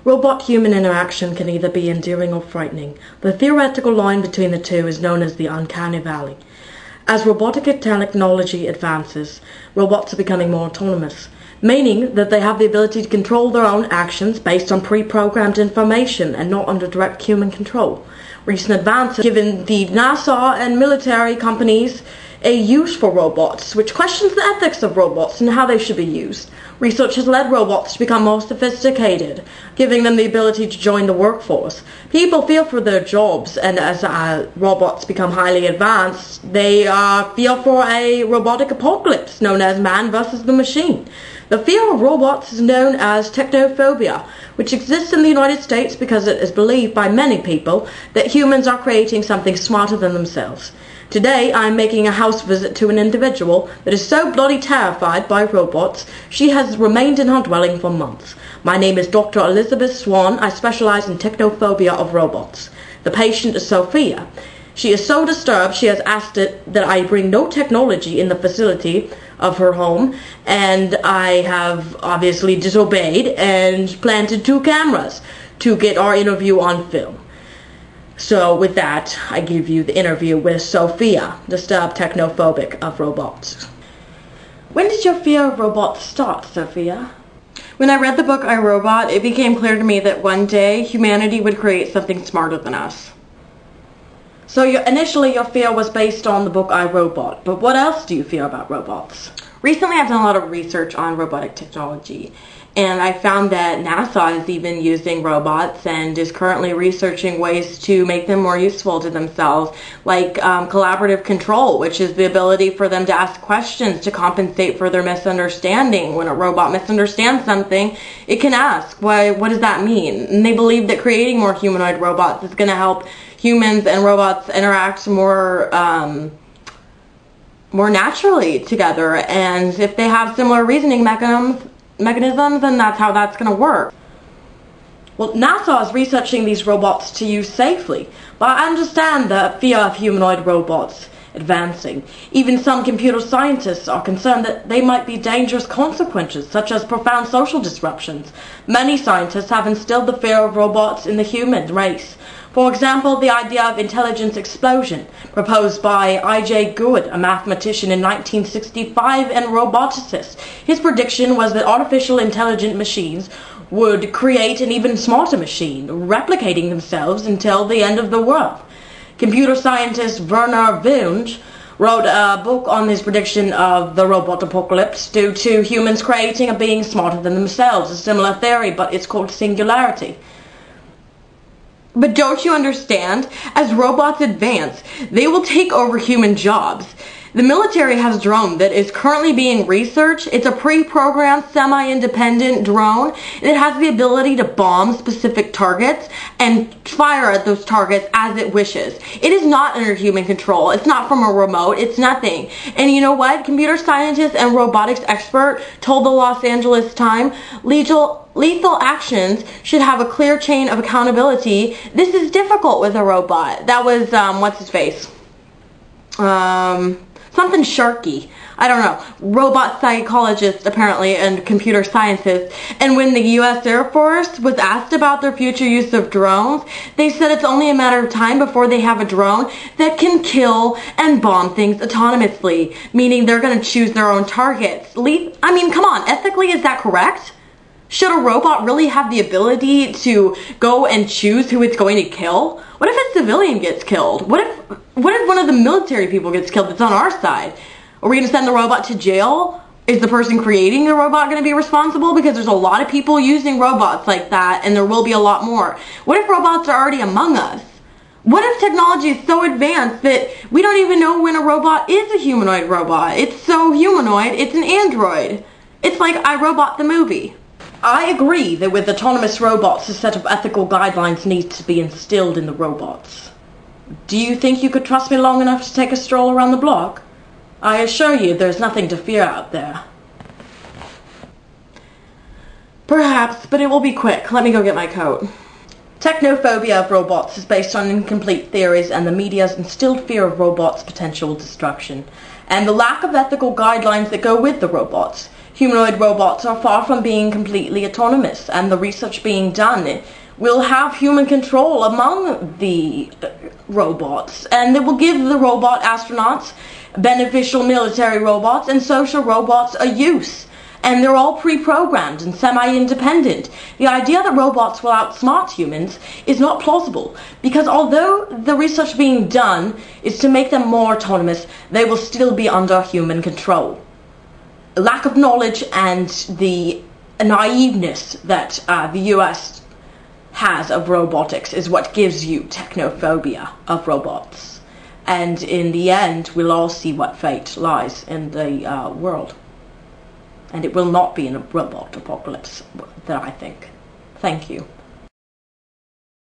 Robot-human interaction can either be endearing or frightening. The theoretical line between the two is known as the uncanny valley. As robotic technology advances, robots are becoming more autonomous, meaning that they have the ability to control their own actions based on pre-programmed information and not under direct human control. Recent advances have given the NASA and military companies a use for robots, which questions the ethics of robots and how they should be used. Research has led robots to become more sophisticated, giving them the ability to join the workforce. People fear for their jobs, and as robots become highly advanced, they fear for a robotic apocalypse known as man versus the machine. The fear of robots is known as technophobia, which exists in the United States because it is believed by many people that humans are creating something smarter than themselves. Today, I am making a house visit to an individual that is so bloody terrified by robots, she has remained in her dwelling for months. My name is Dr. Elizabeth Swan. I specialize in technophobia of robots. The patient is Sophia. She is so disturbed she has asked that I bring no technology in the facility of her home, and I have obviously disobeyed and planted 2 cameras to get our interview on film. So with that, I give you the interview with Sophia, disturbed technophobic of robots. When did your fear of robots start, Sophia? When I read the book I, Robot, it became clear to me that one day humanity would create something smarter than us. So initially your fear was based on the book I, Robot, but what else do you fear about robots? Recently I've done a lot of research on robotic technology, and I found that NASA is even using robots and is currently researching ways to make them more useful to themselves, like collaborative control, which is the ability for them to ask questions to compensate for their misunderstanding. When a robot misunderstands something, it can ask, what does that mean? And they believe that creating more humanoid robots is going to help humans and robots interact more naturally together, and if they have similar reasoning mechanisms, then that's how that's going to work. Well, NASA is researching these robots to use safely, but I understand the fear of humanoid robots advancing. Even some computer scientists are concerned that they might be dangerous consequences, such as profound social disruptions. Many scientists have instilled the fear of robots in the human race. For example, the idea of intelligence explosion, proposed by I.J. Good, a mathematician in 1965 and roboticist. His prediction was that artificial intelligent machines would create an even smarter machine, replicating themselves until the end of the world. Computer scientist Werner Wunsch wrote a book on his prediction of the robot apocalypse due to humans creating a being smarter than themselves. A similar theory, but it's called singularity. But don't you understand? As robots advance, they will take over human jobs. The military has a drone that is currently being researched. It's a pre-programmed, semi-independent drone. It has the ability to bomb specific targets and fire at those targets as it wishes. It is not under human control. It's not from a remote. It's nothing. And you know what? Computer scientist and robotics expert told the Los Angeles Times, lethal actions should have a clear chain of accountability. This is difficult with a robot. That was, what's his face? Something Sharky. I don't know. Robot psychologist, apparently, and computer scientist. And when the U.S. Air Force was asked about their future use of drones, they said it's only a matter of time before they have a drone that can kill and bomb things autonomously, meaning they're going to choose their own targets. I mean, come on, ethically, is that correct? Should a robot really have the ability to go and choose who it's going to kill? What if a civilian gets killed? What if one of the military people gets killed that's on our side? Are we going to send the robot to jail? Is the person creating the robot going to be responsible? Because there's a lot of people using robots like that, and there will be a lot more. What if robots are already among us? What if technology is so advanced that we don't even know when a robot is a humanoid robot? It's so humanoid, it's an android. It's like I, Robot the movie. I agree that with autonomous robots, a set of ethical guidelines needs to be instilled in the robots. Do you think you could trust me long enough to take a stroll around the block? I assure you there's nothing to fear out there. Perhaps, but it will be quick. Let me go get my coat. Technophobia of robots is based on incomplete theories and the media's instilled fear of robots' potential destruction, and the lack of ethical guidelines that go with the robots. humanoid robots are far from being completely autonomous, and the research being done will have human control among the robots, and it will give the robot astronauts, beneficial military robots, and social robots a use. And they're all pre-programmed and semi-independent. The idea that robots will outsmart humans is not plausible, because although the research being done is to make them more autonomous, they will still be under human control. Lack of knowledge and the naiveness that the US has of robotics is what gives you technophobia of robots. And in the end, we'll all see what fate lies in the world. And it will not be in a robot apocalypse, that I think. Thank you.